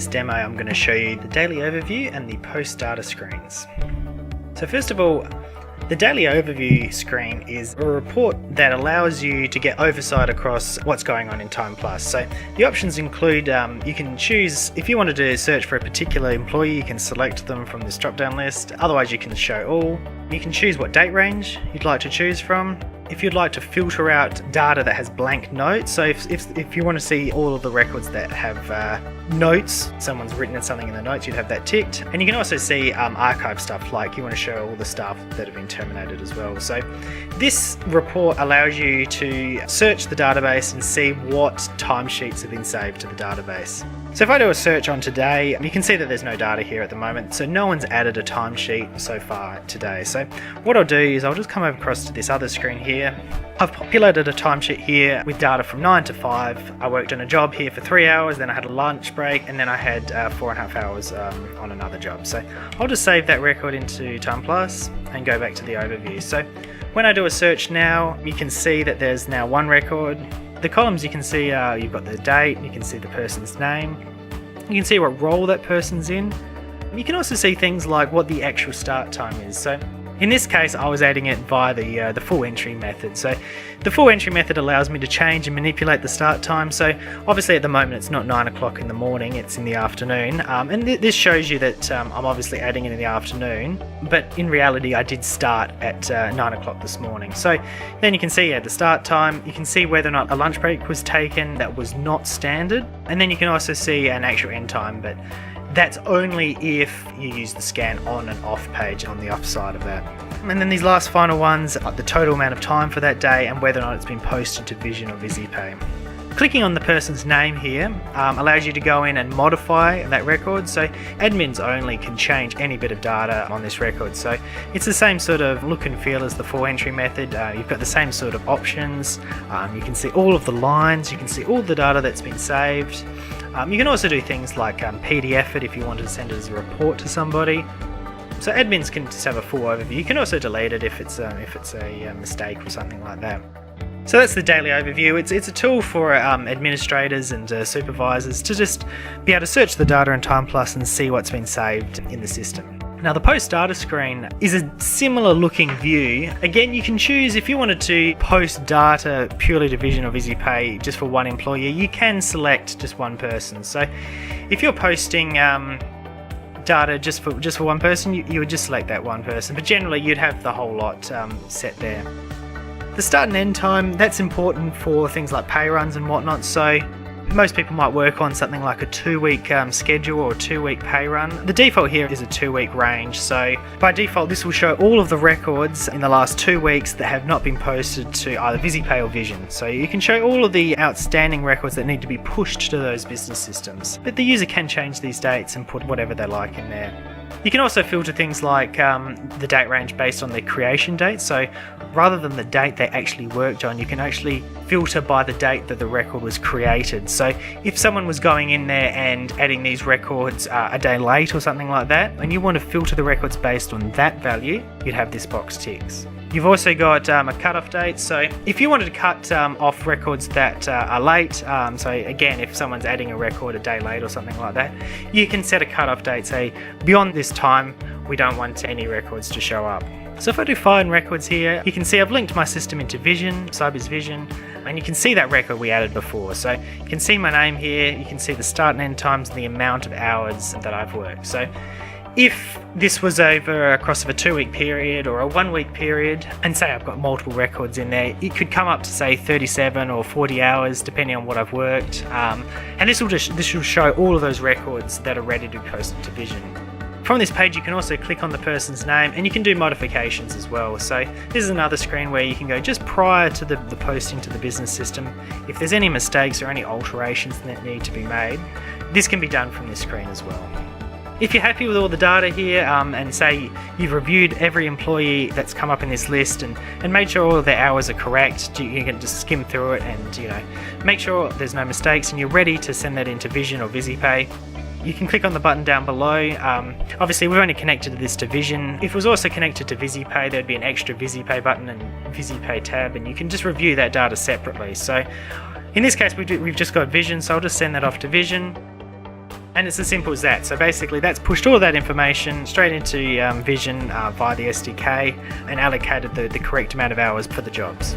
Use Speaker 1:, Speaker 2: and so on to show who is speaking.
Speaker 1: this demo, I'm going to show you the daily overview and the post data screens. So first of all, the daily overview screen is a report that allows you to get oversight across what's going on in TimeTrust. So the options include, you can choose, if you wanted to search for a particular employee, you can select them from this drop-down list. Otherwise you can show all. You can choose what date range you'd like to choose from. If you'd like to filter out data that has blank notes, so if you want to see all of the records that have notes, someone's written something in the notes, you'd have that ticked. And you can also see archive stuff, like you want to show all the staff that have been terminated as well. So this report allows you to search the database and see what timesheets have been saved to the database. So if I do a search on today, you can see that there's no data here at the moment, so no one's added a timesheet so far today. So what I'll do is I'll just come across to this other screen here. I've populated a timesheet here with data from 9 to 5. I worked on a job here for 3 hours, then I had a lunch break, and then I had 4.5 hours on another job. So I'll just save that record into TimeTrust and go back to the overview. So when I do a search now, you can see that there's now one record. The columns you can see, you've got the date, you can see the person's name, you can see what role that person's in. You can also see things like what the actual start time is. So in this case, I was adding it via the full entry method. So the full entry method allows me to change and manipulate the start time. So obviously at the moment it's not 9 o'clock in the morning, it's in the afternoon. And this shows you that I'm obviously adding it in the afternoon, but in reality I did start at 9 o'clock this morning. So then you can see the start time, you can see whether or not a lunch break was taken that was not standard, and then you can also see an actual end time, but that's only if you use the scan on and off page on the off side of that. And then these last final ones are the total amount of time for that day and whether or not it's been posted to Vision or VisiPay. Clicking on the person's name here allows you to go in and modify that record. So admins only can change any bit of data on this record. So it's the same sort of look and feel as the full entry method. You've got the same sort of options. You can see all of the lines, you can see all the data that's been saved. You can also do things like PDF it if you want to send it as a report to somebody. So admins can just have a full overview. You can also delete it if it's a mistake or something like that. So that's the daily overview. It's a tool for administrators and supervisors to just be able to search the data in TimeTrust and see what's been saved in the system. Now the post data screen is a similar looking view. Again, you can choose if you wanted to post data purely to Vision or VisiPay just for one employee, you can select just one person. So if you're posting data just for one person, you would just select that one person, but generally you'd have the whole lot set there. The start and end time, that's important for things like pay runs and whatnot. So most people might work on something like a 2-week schedule or a 2-week pay run. The default here is a 2-week range, so by default this will show all of the records in the last 2 weeks that have not been posted to either VisiPay or Vision. So you can show all of the outstanding records that need to be pushed to those business systems. But the user can change these dates and put whatever they like in there. You can also filter things like the date range based on their creation date. So rather than the date they actually worked on, you can actually filter by the date that the record was created. So if someone was going in there and adding these records a day late or something like that, and you want to filter the records based on that value, you'd have this box ticks. You've also got a cutoff date, so if you wanted to cut off records that are late, so again if someone's adding a record a day late or something like that, you can set a cutoff date, say beyond this time we don't want any records to show up. So if I do find records here, you can see I've linked my system into Vision, Cyber's Vision, and you can see that record we added before. So you can see my name here, you can see the start and end times and the amount of hours that I've worked. So if this was over across of a 2-week period or a 1-week period, and say I've got multiple records in there, it could come up to say 37 or 40 hours depending on what I've worked. And this will show all of those records that are ready to be posted to Vision. From this page you can also click on the person's name and you can do modifications as well. So this is another screen where you can go just prior to the posting to the business system. If there's any mistakes or any alterations that need to be made, this can be done from this screen as well. If you're happy with all the data here and say you've reviewed every employee that's come up in this list and made sure all of their hours are correct, you can just skim through it and make sure there's no mistakes and you're ready to send that into Vision or VisiPay. You can click on the button down below. Obviously we've only connected this to Vision. If it was also connected to VisiPay, there'd be an extra VisiPay button and VisiPay tab, and you can just review that data separately. So in this case we've just got Vision, so I'll just send that off to Vision. And it's as simple as that. So basically that's pushed all that information straight into Vision via the SDK and allocated the correct amount of hours for the jobs.